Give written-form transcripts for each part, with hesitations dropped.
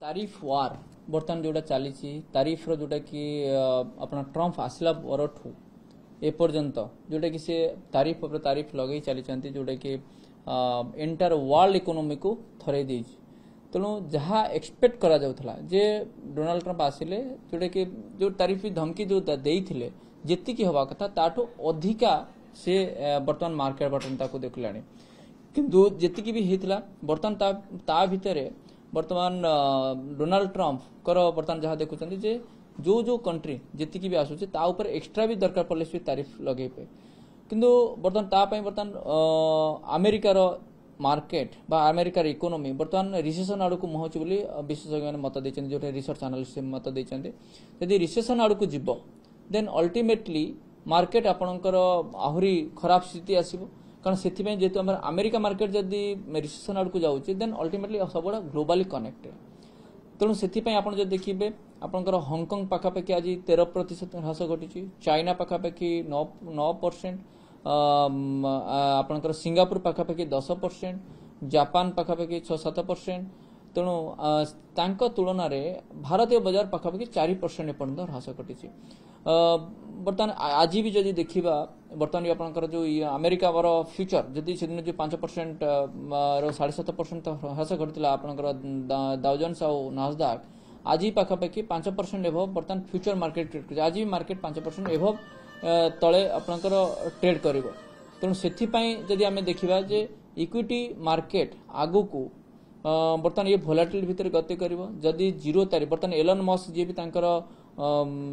तारीफ वार बर्तमान जोटा चली तारीफ जोटा कि अपना ट्रम्प आसला परठू एपर्यंत जोटा कि से तारीफ लगे चली जोटा कि एंटायर वर्ल्ड इकोनॉमी को थरे देछि तेणु जहाँ एक्सपेक्ट करा जाउथला जे डोनाल्ड ट्रम्प आसिले जोटा कि जो तारीफ धमकी जो देइथिले जेतिकी हवा कथा ताठो अधिका से बर्तमान मार्केट बर्तमान ताको देखलानी किंतु जेतिकी भी हेतला बर्तमान ता भितरे बर्तमान डोनाल्ड ट्रम्प कर बर्तमान जहाँ देखुं जे जो जो कंट्री जी भी आसूचे ता ऊपर एक्स्ट्रा भी दरकार पड़े भी तारीफ लगे पे किंतु बर्तमान तापाई बर्तमान अमेरिकार मार्केट बा अमेरिकार इकोनॉमी बर्तमान रिसेशन आड़ को मुहूची बोली विशेषज्ञ मत देते जो रिसर्च एनालिस्ट मत देते यदि रिसेशन आड़ को जीव देन अल्टीमेटली मार्केट आपणकर आहरी खराब स्थिति आसो कारण से जेहेतु अमेरिका मार्केट जदि रिसेशन आड़ को जाऊँगी देन अल्टीमेटली सब ग्लोबाली कनेक्टेड तेणु से आप देखिए आपंकर हंगकंग पाखापाखि आज 13% ह्रास घटी चाइना पाखापाखि 9% आपंकर सिंगापुर पाखापाखि 10% जापान पाखापाखि 6-7% तेणु तांको तुलन में भारतीय बजार पाखापाखि 4% एपर्यंत ह्रास घटी बर्तमान आज भी जदि देखा बर्तमान आपंकर जो अमेरिका फ्यूचर जदि से जो 5% 7.5% ह्रास घटी आपंकर डाउजन्स और नास्डाक आज ही पाखापाखि 5% एभव बर्तमान फ्यूचर मार्केट ट्रेड कर आज भी मार्केट 5% एभव तले आपंकर ट्रेड कर तेणु से जदि आम देखा जे इक्विटी मार्केट आगु को बर्तमान ये भोलाटिलिटी भितर गति कर जदि 0 तारीख बर्तमान एलन मस्क जी भी तांकर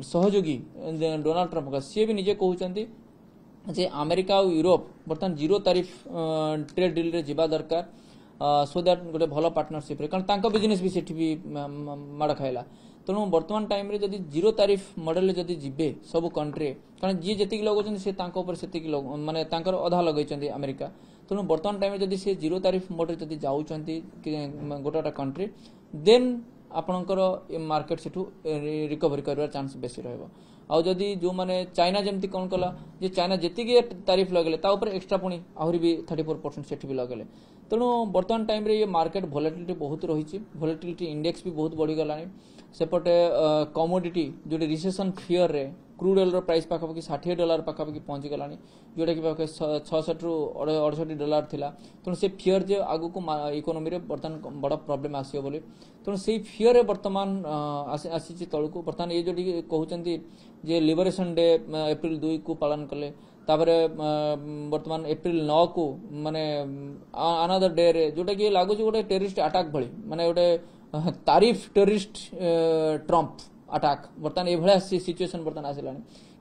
सहयोगी डोनाल्ड ट्रम्प का सी भी निजे कहते जे अमेरिका और यूरोप बर्तमान 0 तारीफ ट्रेड डील रे जिबा दरकार सो दैट गोटे भल पार्टनरशिप रे कारण बिजनेस भी सेठी भी माड़ खाइला तेणु बर्तमान टाइम रे जदि 0 तारीफ मॉडल जदि जीवे सब कंट्री कारण जी जेतिक लगौछन से तांको ऊपर सेतिक माने तांकर अधा लगैछन्ती अमेरिका तेणु बर्तमान टाइम जदि से 0 तारीफ मॉडल जदि जाउछन्ती गोटा कंट्री देन आपणकर मार्केट से रिकवरी कर चांस बेसी रहिबो आउ जदि जो माने चाइना जमती कौन कला जे चाइना जेतिकी तारीफ लगले ता ऊपर एक्स्ट्रा पुणी आहरी भी 34% सेठी भी लगले तेणु बर्तमान टाइम रे ये मार्केट वोलेटिलिटी बहुत रही वोलेटिलिटी इंडेक्स भी बहुत बढ़ी गलानी सेपटे कमोडिटी जो रिसेशन फियर रे क्रूड ऑयल प्राइस पाखापाखि $60 पाखापाखि पहुंची गलानी जोटा कि पाखे 66 ରୁ $68 थिला तेणु से फियर जे आगु को इकोनॉमी रे बर्तमान बड़ा प्रॉब्लम आसियो बोली तेणु से फियर बर्तमान आसी तल को बर्तमान ये जो कहते जे लिबरेशन डे एप्रिल 2 को पालन कले तापरे बर्तमान एप्रिल 9 को माने अनदर डे रे जोटा कि लागु गोटे टेररिस्ट अटैक भली माने गोटे तारीफ टेररिस्ट ट्रम्प अटैक बर्तमान ये सिचुएशन बर्तमान आसला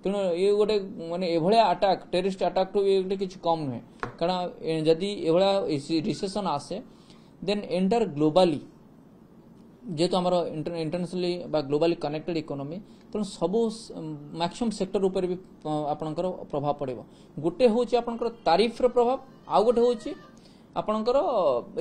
तेणु ये गोटे माने एभलिया अटैक टेररिस्ट अटैक टू ये किसी कम नुहे कारण जदि ये रिसेशन आसे देन एंटायर ग्लोबाली जेहेतु आम इंटरनेशनली ग्लोबाली कनेक्टेड इकोनॉमी तेणु सब मैक्सिमम सेक्टर ऊपर भी आपणकर प्रभाव पड़ेगा गोटे हूँ आपणकर तारीफ प्रभाव आउ गोटे हूँ आपणकर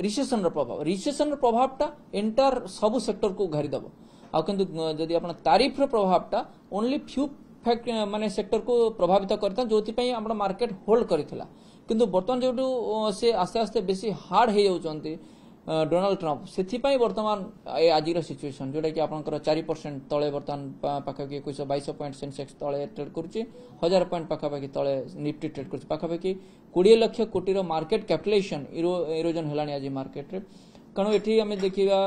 रिसेशन प्रभावटा एंटायर सब सेक्टर को घारीदेव आ किंतु जदि आप तारीफ प्रभावटा ओनली फ्यू फैक्ट माने सेक्टर को प्रभावित करता जो आप मार्केट होल्ड करथिला किंतु बर्तमान जो से आस्ते आस्ते बेसी हार्ड हो जाउछन्ती डोनाल्ड ट्रम्प से बर्तमान आज सिचुएशन जोटा कि आपंकर 4% तले बर्तमान पाखापाखि 2122 पॉइंट सेंसेक्स तले ट्रेड करुच्ची 1000 पॉइंट पाखापाखि तले निफ्टी ट्रेड कर पाखापाखि 20 लाख कोटी मार्केट कैपिटलाइजेशन इरोजन है आज मार्केट रे कारण ये आम देखा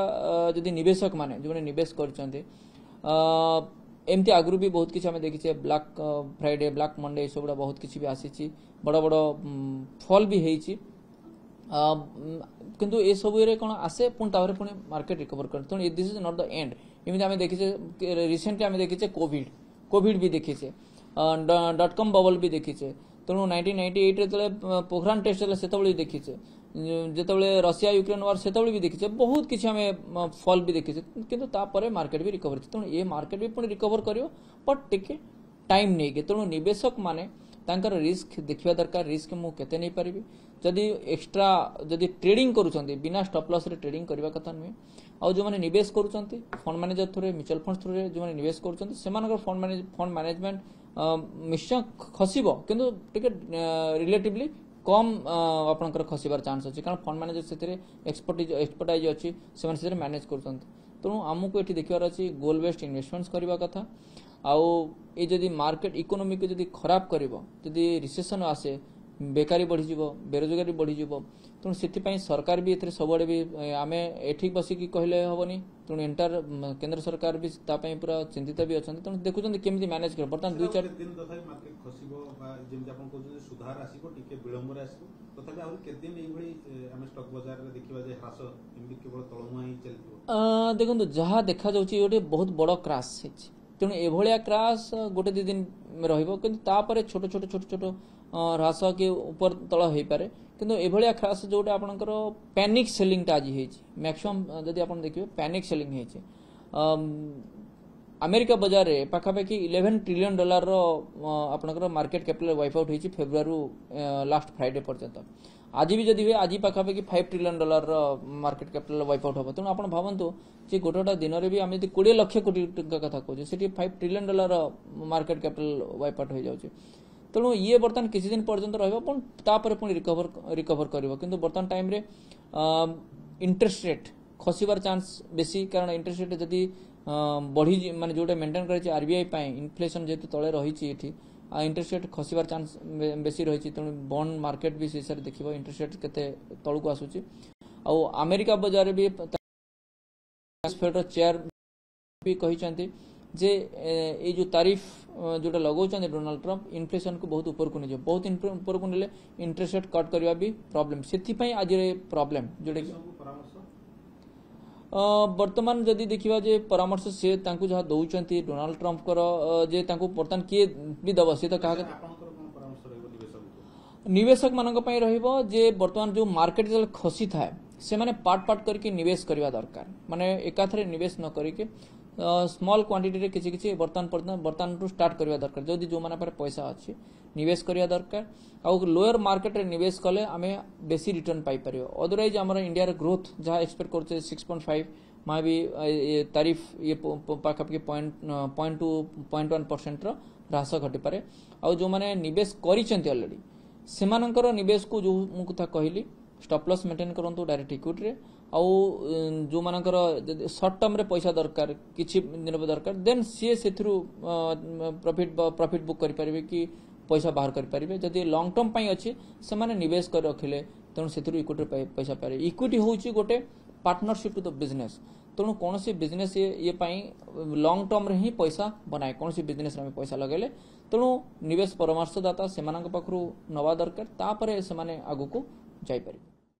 जदि निवेशक माने जो निवेश करते एमती आगु भी बहुत किसी आम देखीचे ब्लैक फ्राइडे ब्लैक मंडे ये सब बहुत किसी भी आसी बड़ बड़ फल भी होती किंतु ये सब कौन आसे पुणी पुणी मार्केट रिकवर कर तेणु this is not the end एमती आम देखीचे रिसेंटली आम देखीचे कोविड भी देखीचे .com बबल भी देखीचे तेणु 1998 रे पोखरान टेस्ट से देखीचे जिते रशिया यूक्रेन वार से भी देखीचे बहुत किसी आम फल भी देखीचे किंतु तापर मार्केट भी रिकवर तेणु ये मार्केट भी पुणी रिकवर कर बट टिके टाइम नहीं के तेणु निवेशक माने तांकर रिस्क देखा दरकार रिस्क मु केते नहीं पारिबी जदि एक्स्ट्रा जदि ट्रेडिंग करूछन्ती बिना स्टॉप लॉस रे ट्रेडिंग करबा कथा नुहे आ जो माने निवेश करूछन्ती fund manager through mutual fund through जो माने निवेश करूछन्ती सेमानकर फंड मैनेजमेंट निश्चय खसिबो किंतु टिके रिलेटिवली कम आपनकर खसिबार चांस अछि कारण फंड मैनेजर से एक्सपर्टाइज अछि से मैनेज करछन्ती तेणु आमको ये देखार अच्छी गोल बेस्ड इन्वेस्टमेंट्स करने कथा आउ ये जदि मार्केट इकोनॉमी को जदि खराब करिवो जदि रिसेशन आसे बेकारी बढ़ी बेरोजगारी बढ़ी तेणु से सरकार भी एथे सबुआड़े भी आम एठी बसिकी कहले हेनी तेणु एंटायर केंद्र सरकार भी तापाई पूरा चिंतित भी अच्छा तेणु देखुं केमी मैनेज कर बर्तमान 2-4 दिन तथापि मार्केट खसिबो जेमति आपण कहउछे सुधार आसीबो टिके विलंबर आसीबो तथापि आहुरी केते दिन एई भली हम स्टॉक बाजार रे देखिबा जे ह्रास एमबी केवल तळमुआ ही चलतिबो देखंतु जहा देखा जाउची गोटे बहुत बड़ क्रैश हेछि तेणु एभलिया क्रैश गोटे 2 दिन रहिबो किंतु तापरे छोट छोट ह्रास के ऊपर तळ होई पारे किंतु एभलिया क्रैश जोटा आपनकर पैनिक सेलिंग टा आज हेछि मैक्सिमम जदि आपण देखिबो पैनिक सेलिंग हेछि अमेरिका बाजार रे पाखापाखि $11 ट्रिलियन रो आपनकर मार्केट कैपिटल वाइप आउट होइछि फेब्रुआरी लास्ट फ्राइडे पर्यंत आज भी जदि आज पाखापाखि $5 ट्रिलियन रो मार्केट कैपिटल वाइप आउट हो तेणु आपण भावंतु जे गोटेटा दिन रे भी आम 20 लाख कोटी टंका कथा कहूँ सेठी $5 trillion market capital wipe out हो जाउछि तेणु ये बर्तमान किसी दिन पर्यंत रही रिकवर कर बर्तमान टाइम रे इंटरेस्ट रेट खसबार चांस बेसी कारण इंटरेस्ट रेट जदि बढ़ी माने जोटा मेंटेन कर आरबीआई इन्फ्लेशन जेहेतु तले रही इंटरेस्ट रेट खसबार चांस बेसी रही तेणु बॉन्ड मार्केट भी से देखिए इंटरेस्ट रेट केते तलू को आसुची आ अमेरिका बाजार भी फेडर चेयर भी कही जे ये जो तारीफ जोटा लगौन डोनाल्ड ट्रंप इन्फ्लेशन को बहुत ऊपर को नहीं बहुत ऊपर को नेले इंटरेस्ट रेट कट करवा भी प्रॉब्लम से आज प्रॉब्लम जोटा वर्तमान जदि देखिबा जे परामर्श से तांकु जहा दउचंती डोनाल्ड ट्रंप कर जे तांकु वर्तमान किए भी दब से तो कहा निवेशक मानक पई रहइबो जे वर्तमान जो मार्केट जल खसी थाए से माने पार्ट करके निवेश करवा दरकार माने एकाथरे निवेश न करके स्मॉल क्वांटिटी रे किछि किछि वर्तमान टू स्टार्ट करवा दरकार जदि जो माने पर पैसा अछि निवेश करवा दरकार आ लोअर मार्केट रे निवेश कले आमे बेसी रिटर्न पाई परियो अदरवाइज हमर इंडिया रे ग्रोथ जहा एक्सपेक्ट करते 6.5 मा भी तारीफ ये पाखापाखि 0.1% रो ह्रास घटी पारे आ जो माने निवेश करिसेंती ऑलरेडी सेमानकर निवेश को जो मु कथा कहली स्टॉप लॉस मेंटेन करंतु डायरेक्ट इक्विटी रे आ जो मानकर शॉर्ट टर्म रे पैसा दरकार किछि दिन दरकार देन सी सेथरु प्रॉफिट बुक करि परिबे कि पैसा बाहर कर पारिबे जदि लॉन्ग टर्म पई अछि से माने निवेश कर रखिले तेणु सेथरु इक्विटी पैसा पारे इक्विटी होउची गोटे पार्टनरशिप टू द बिजनेस तेणु कौन सी बिजनेस ये पाई लॉन्ग टर्म रे ही पैसा बनाए कौन सी बिजनेस रे पैसा लगेले तेणु निवेश परामर्शदाता सेमानक पाखरु नवा दरकार तापरे सेमाने आगु को जाई पारे।